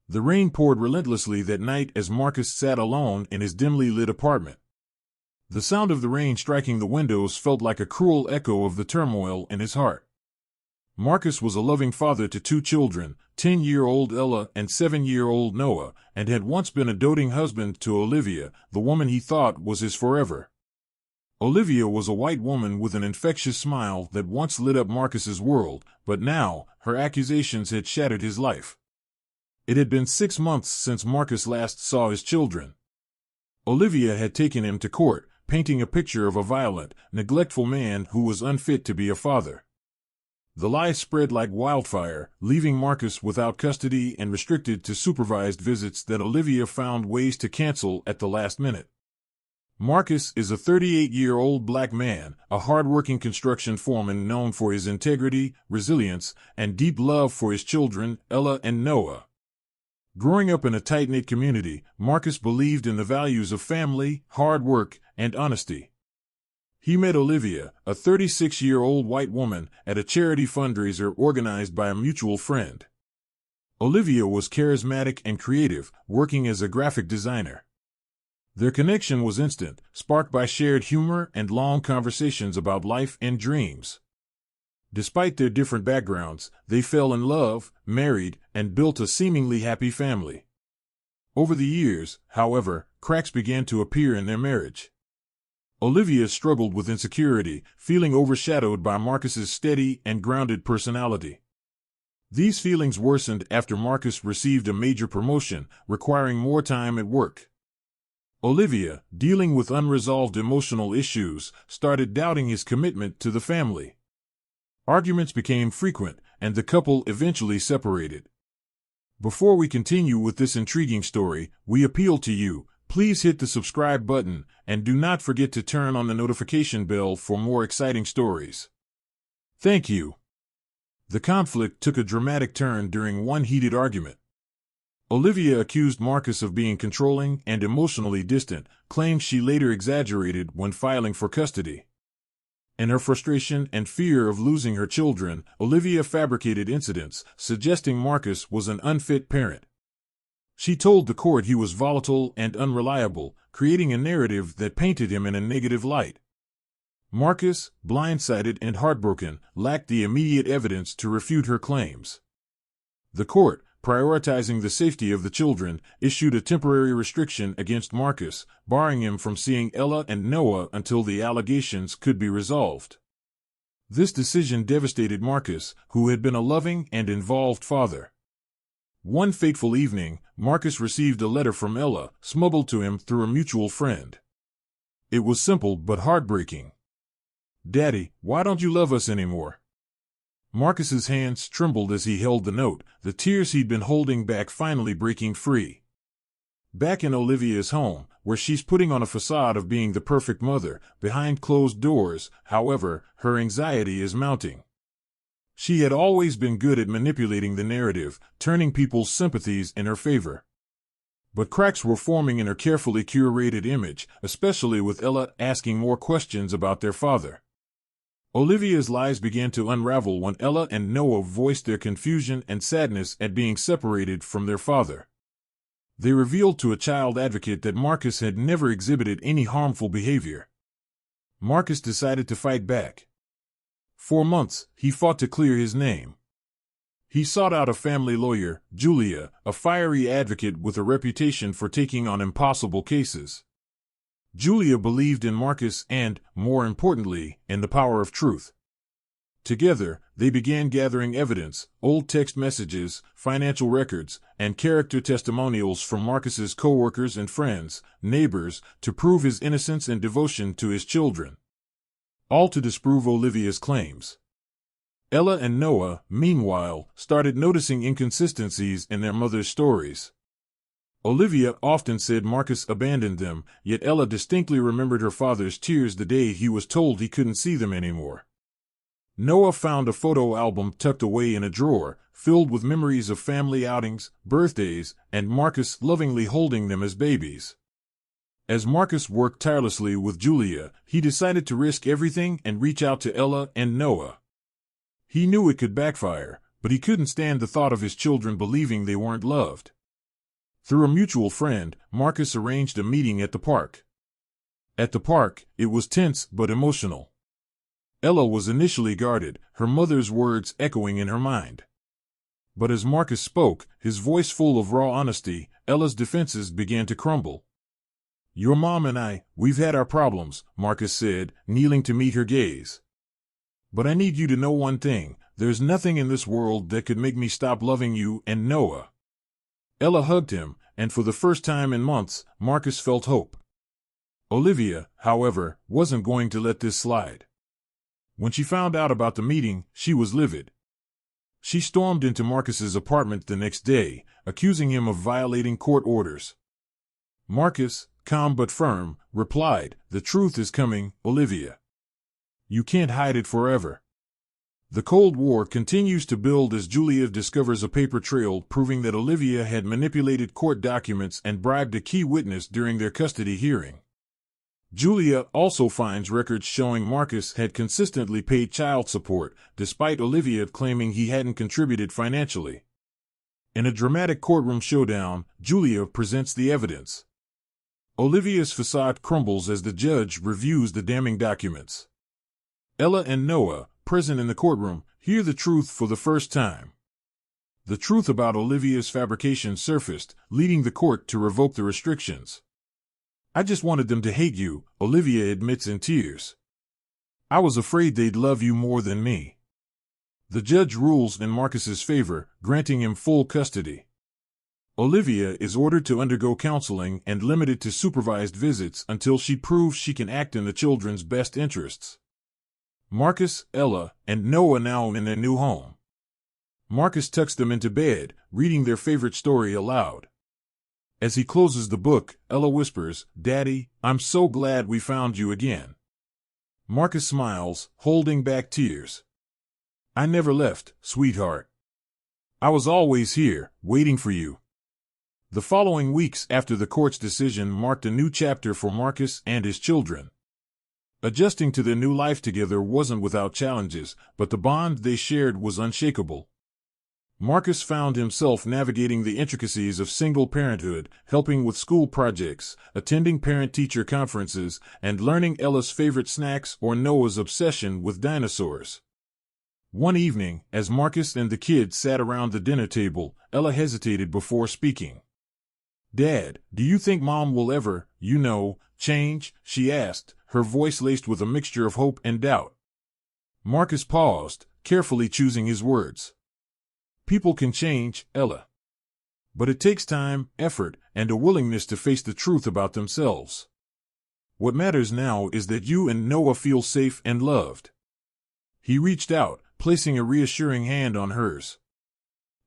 The rain poured relentlessly that night as Marcus sat alone in his dimly lit apartment. The sound of the rain striking the windows felt like a cruel echo of the turmoil in his heart. Marcus was a loving father to two children, 10-year-old Ella and 7-year-old Noah, and had once been a doting husband to Olivia, the woman he thought was his forever. Olivia was a white woman with an infectious smile that once lit up Marcus's world, but now, her accusations had shattered his life. It had been 6 months since Marcus last saw his children. Olivia had taken him to court, painting a picture of a violent, neglectful man who was unfit to be a father. The lies spread like wildfire, leaving Marcus without custody and restricted to supervised visits that Olivia found ways to cancel at the last minute. Marcus is a 38-year-old black man, a hard-working construction foreman known for his integrity, resilience, and deep love for his children, Ella and Noah. Growing up in a tight-knit community, Marcus believed in the values of family, hard work, and honesty. He met Olivia, a 36-year-old white woman, at a charity fundraiser organized by a mutual friend. Olivia was charismatic and creative, working as a graphic designer. Their connection was instant, sparked by shared humor and long conversations about life and dreams. Despite their different backgrounds, they fell in love, married, and built a seemingly happy family. Over the years, however, cracks began to appear in their marriage. Olivia struggled with insecurity, feeling overshadowed by Marcus's steady and grounded personality. These feelings worsened after Marcus received a major promotion, requiring more time at work. Olivia, dealing with unresolved emotional issues, started doubting his commitment to the family. Arguments became frequent, and the couple eventually separated. Before we continue with this intriguing story, we appeal to you, please hit the subscribe button, and do not forget to turn on the notification bell for more exciting stories. Thank you. The conflict took a dramatic turn during one heated argument. Olivia accused Marcus of being controlling and emotionally distant, claims she later exaggerated when filing for custody. In her frustration and fear of losing her children, Olivia fabricated incidents, suggesting Marcus was an unfit parent. She told the court he was volatile and unreliable, creating a narrative that painted him in a negative light. Marcus, blindsided and heartbroken, lacked the immediate evidence to refute her claims. The court, prioritizing the safety of the children, issued a temporary restriction against Marcus, barring him from seeing Ella and Noah until the allegations could be resolved. This decision devastated Marcus, who had been a loving and involved father. One fateful evening, Marcus received a letter from Ella, smuggled to him through a mutual friend. It was simple but heartbreaking. "Daddy, why don't you love us anymore?" Marcus's hands trembled as he held the note, the tears he'd been holding back finally breaking free. Back in Olivia's home, where she's putting on a facade of being the perfect mother, behind closed doors, however, her anxiety is mounting. She had always been good at manipulating the narrative, turning people's sympathies in her favor. But cracks were forming in her carefully curated image, especially with Ella asking more questions about their father. Olivia's lies began to unravel when Ella and Noah voiced their confusion and sadness at being separated from their father. They revealed to a child advocate that Marcus had never exhibited any harmful behavior. Marcus decided to fight back. For months, he fought to clear his name. He sought out a family lawyer, Julia, a fiery advocate with a reputation for taking on impossible cases. Julia believed in Marcus and, more importantly, in the power of truth. Together, they began gathering evidence, old text messages, financial records, and character testimonials from Marcus's co-workers and friends, neighbors, to prove his innocence and devotion to his children. All to disprove Olivia's claims. Ella and Noah, meanwhile, started noticing inconsistencies in their mother's stories. Olivia often said Marcus abandoned them, yet Ella distinctly remembered her father's tears the day he was told he couldn't see them anymore. Noah found a photo album tucked away in a drawer, filled with memories of family outings, birthdays, and Marcus lovingly holding them as babies. As Marcus worked tirelessly with Julia, he decided to risk everything and reach out to Ella and Noah. He knew it could backfire, but he couldn't stand the thought of his children believing they weren't loved. Through a mutual friend, Marcus arranged a meeting at the park. At the park, it was tense but emotional. Ella was initially guarded, her mother's words echoing in her mind. But as Marcus spoke, his voice full of raw honesty, Ella's defenses began to crumble. "Your mom and we've had our problems," Marcus said, kneeling to meet her gaze. "But I need you to know one thing, there's nothing in this world that could make me stop loving you and Noah." Ella hugged him, and for the first time in months, Marcus felt hope. Olivia, however, wasn't going to let this slide. When she found out about the meeting, she was livid. She stormed into Marcus's apartment the next day, accusing him of violating court orders. Marcus, calm but firm, replied, "The truth is coming, Olivia. You can't hide it forever." The Cold War continues to build as Julia discovers a paper trail proving that Olivia had manipulated court documents and bribed a key witness during their custody hearing. Julia also finds records showing Marcus had consistently paid child support, despite Olivia claiming he hadn't contributed financially. In a dramatic courtroom showdown, Julia presents the evidence. Olivia's facade crumbles as the judge reviews the damning documents. Ella and Noah, present in the courtroom, hear the truth for the first time. The truth about Olivia's fabrication surfaced, leading the court to revoke the restrictions. "I just wanted them to hate you," Olivia admits in tears. "I was afraid they'd love you more than me." The judge rules in Marcus's favor, granting him full custody. Olivia is ordered to undergo counseling and limited to supervised visits until she proves she can act in the children's best interests. Marcus, Ella, and Noah now in their new home. Marcus tucks them into bed, reading their favorite story aloud. As he closes the book, Ella whispers, "Daddy, I'm so glad we found you again." Marcus smiles, holding back tears. "I never left, sweetheart. I was always here, waiting for you." The following weeks after the court's decision marked a new chapter for Marcus and his children. Adjusting to their new life together wasn't without challenges, but the bond they shared was unshakable. Marcus found himself navigating the intricacies of single parenthood, helping with school projects, attending parent-teacher conferences, and learning Ella's favorite snacks or Noah's obsession with dinosaurs. One evening, as Marcus and the kids sat around the dinner table, Ella hesitated before speaking. "Dad, do you think Mom will ever, change?" she asked, her voice laced with a mixture of hope and doubt. Marcus paused, carefully choosing his words. "People can change, Ella. But it takes time, effort, and a willingness to face the truth about themselves. What matters now is that you and Noah feel safe and loved." He reached out, placing a reassuring hand on hers.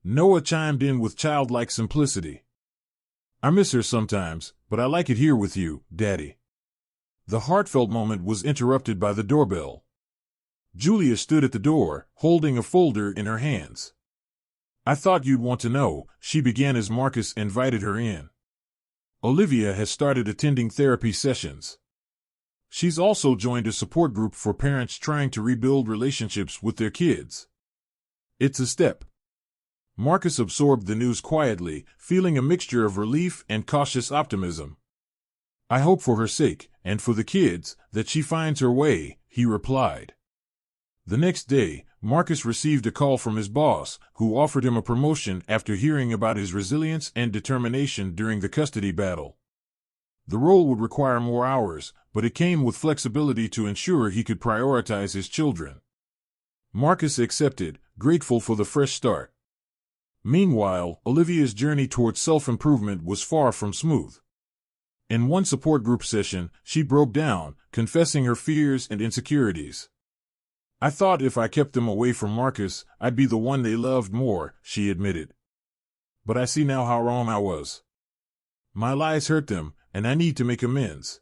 Noah chimed in with childlike simplicity. "I miss her sometimes, but I like it here with you, Daddy." The heartfelt moment was interrupted by the doorbell. Julia stood at the door, holding a folder in her hands. "I thought you'd want to know," she began as Marcus invited her in. "Olivia has started attending therapy sessions. She's also joined a support group for parents trying to rebuild relationships with their kids. It's a step." Marcus absorbed the news quietly, feeling a mixture of relief and cautious optimism. "I hope for her sake, and for the kids, that she finds her way," he replied. The next day, Marcus received a call from his boss, who offered him a promotion after hearing about his resilience and determination during the custody battle. The role would require more hours, but it came with flexibility to ensure he could prioritize his children. Marcus accepted, grateful for the fresh start. Meanwhile, Olivia's journey towards self-improvement was far from smooth. In one support group session, she broke down, confessing her fears and insecurities. "I thought if I kept them away from Marcus, I'd be the one they loved more," she admitted. "But I see now how wrong I was. My lies hurt them, and I need to make amends."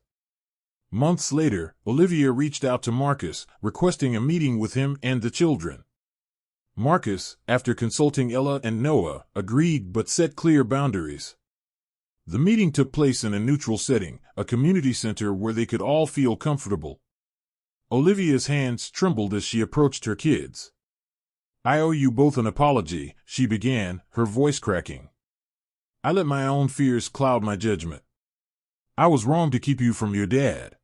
Months later, Olivia reached out to Marcus, requesting a meeting with him and the children. Marcus, after consulting Ella and Noah, agreed but set clear boundaries. The meeting took place in a neutral setting, a community center where they could all feel comfortable. Olivia's hands trembled as she approached her kids. "I owe you both an apology," she began, her voice cracking. I let my own fears cloud my judgment. I was wrong to keep you from your dad.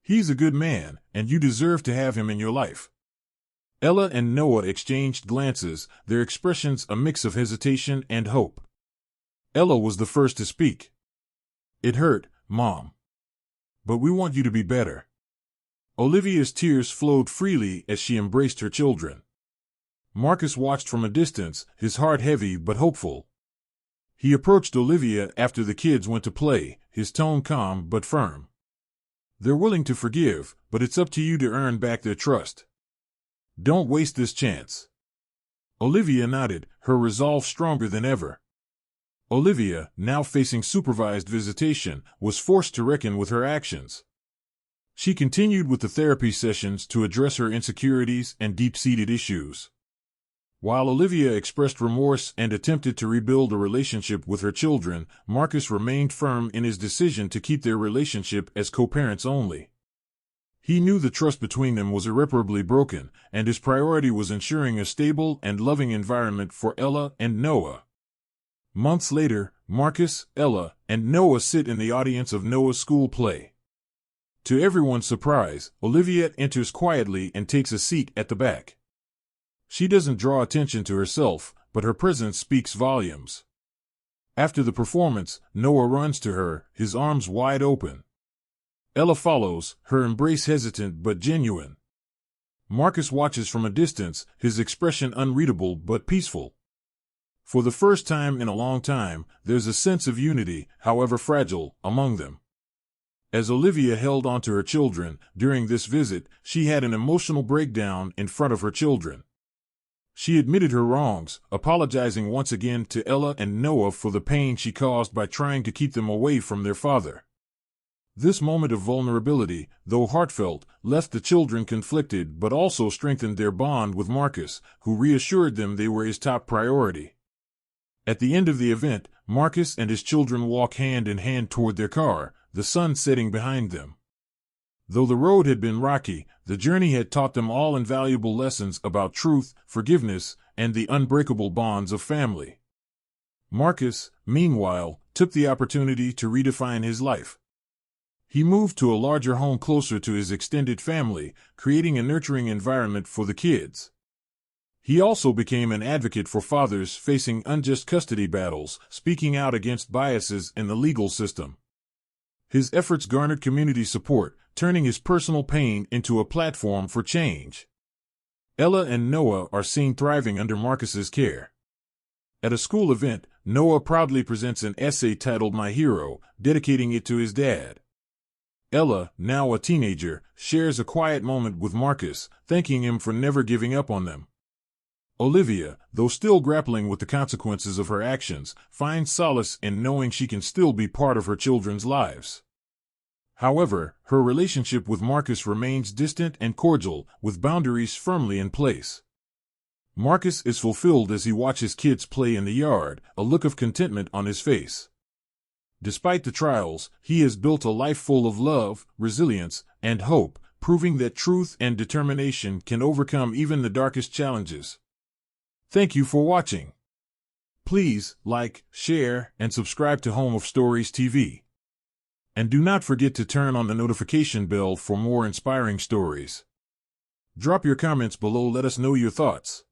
He's a good man, and you deserve to have him in your life. Ella and Noah exchanged glances, their expressions a mix of hesitation and hope. Ella was the first to speak. It hurt, Mom. But we want you to be better. Olivia's tears flowed freely as she embraced her children. Marcus watched from a distance, his heart heavy but hopeful. He approached Olivia after the kids went to play, his tone calm but firm. They're willing to forgive, but it's up to you to earn back their trust. Don't waste this chance. Olivia nodded, her resolve stronger than ever. Olivia, now facing supervised visitation, was forced to reckon with her actions. She continued with the therapy sessions to address her insecurities and deep-seated issues. While Olivia expressed remorse and attempted to rebuild a relationship with her children, Marcus remained firm in his decision to keep their relationship as co-parents only. He knew the trust between them was irreparably broken, and his priority was ensuring a stable and loving environment for Ella and Noah. Months later, Marcus, Ella, and Noah sit in the audience of Noah's school play. To everyone's surprise, Olivia enters quietly and takes a seat at the back. She doesn't draw attention to herself, but her presence speaks volumes. After the performance, Noah runs to her, his arms wide open. Ella follows, her embrace hesitant but genuine. Marcus watches from a distance, his expression unreadable but peaceful. For the first time in a long time, there's a sense of unity, however fragile, among them. As Olivia held on to her children, during this visit, she had an emotional breakdown in front of her children. She admitted her wrongs, apologizing once again to Ella and Noah for the pain she caused by trying to keep them away from their father. This moment of vulnerability, though heartfelt, left the children conflicted but also strengthened their bond with Marcus, who reassured them they were his top priority. At the end of the event, Marcus and his children walk hand in hand toward their car, the sun setting behind them. Though the road had been rocky, the journey had taught them all invaluable lessons about truth, forgiveness, and the unbreakable bonds of family. Marcus, meanwhile, took the opportunity to redefine his life. He moved to a larger home closer to his extended family, creating a nurturing environment for the kids. He also became an advocate for fathers facing unjust custody battles, speaking out against biases in the legal system. His efforts garnered community support, turning his personal pain into a platform for change. Ella and Noah are seen thriving under Marcus's care. At a school event, Noah proudly presents an essay titled My Hero, dedicating it to his dad. Ella, now a teenager, shares a quiet moment with Marcus, thanking him for never giving up on them. Olivia, though still grappling with the consequences of her actions, finds solace in knowing she can still be part of her children's lives. However, her relationship with Marcus remains distant and cordial, with boundaries firmly in place. Marcus is fulfilled as he watches kids play in the yard, a look of contentment on his face. Despite the trials, he has built a life full of love, resilience, and hope, proving that truth and determination can overcome even the darkest challenges. Thank you for watching. Please like, share, and subscribe to Home of Stories TV. And do not forget to turn on the notification bell for more inspiring stories. Drop your comments below, let us know your thoughts.